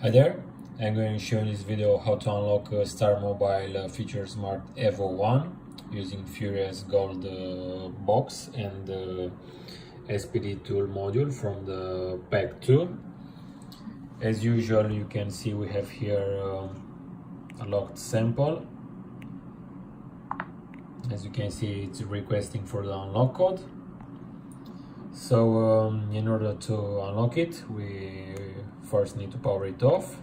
Hi there, I'm going to show in this video how to unlock StarMobile FeatureSmart EVO 1 using FuriouSGOLD box and SPD tool module from the pack 2. As usual, you can see we have here a locked sample. As you can see, it's requesting for the unlock code. So in order to unlock it, we first need to power it off.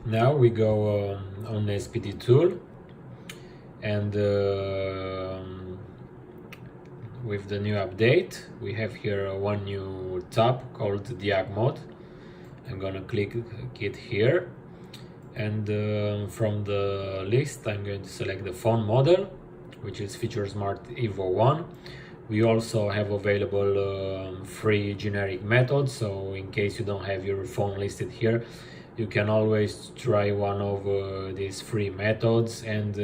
Now we go on the SPD tool, and with the new update we have here one new tab called Diag mode. I'm gonna click it here, and from the list I'm going to select the phone model, which is FeatureSmart EVO 1. We also have available free generic methods, so in case you don't have your phone listed here, you can always try one of these free methods, and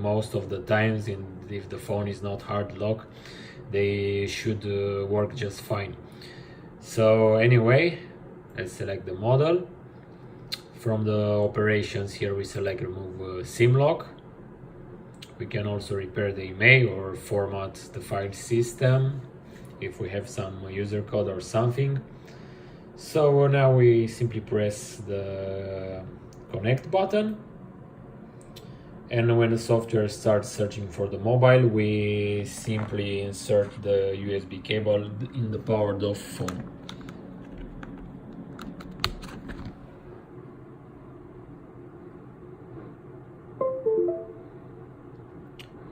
most of the times, if the phone is not hard lock, they should work just fine. So anyway, let's select the model. From the operations here we select remove SIM lock. We can also repair the email or format the file system if we have some user code or something. So now we simply press the connect button, and when the software starts searching for the mobile, we simply insert the USB cable in the powered off phone.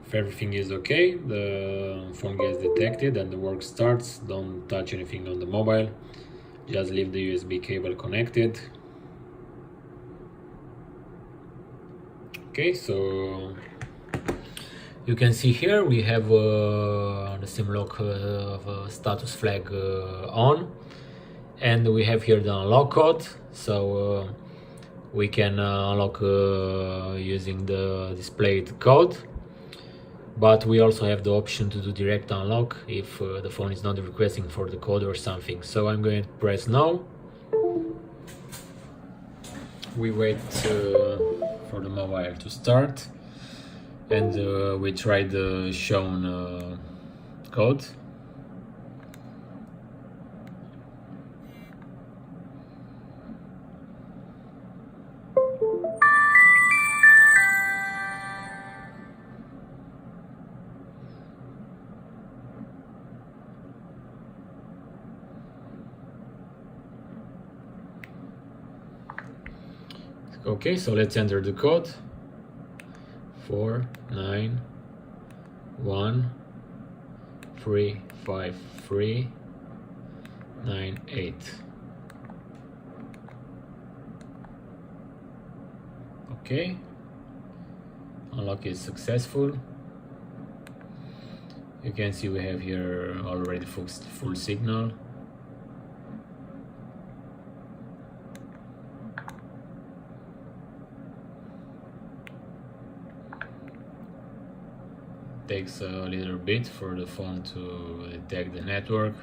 If everything is okay, the phone gets detected and the work starts. Don't touch anything on the mobile, just leave the USB cable connected. Okay, so you can see here we have the SIM lock status flag on, and we have here the unlock code, so we can unlock using the displayed code. But we also have the option to do direct unlock if the phone is not requesting for the code or something. So I'm going to press no. We wait for the mobile to start, and we try the shown code. Okay, so let's enter the code. 49135398. Okay, unlock is successful. You can see we have here already full signal. Takes a little bit for the phone to detect the network.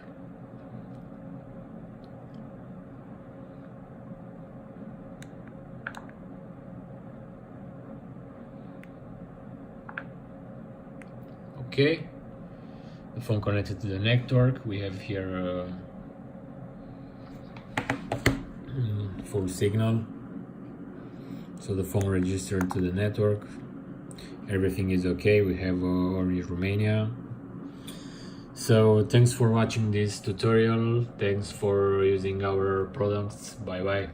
Okay, the phone connected to the network. We have here full signal, so the phone registered to the network. Everything is okay. We have Orange Romania. So thanks for watching this tutorial. Thanks for using our products. Bye bye.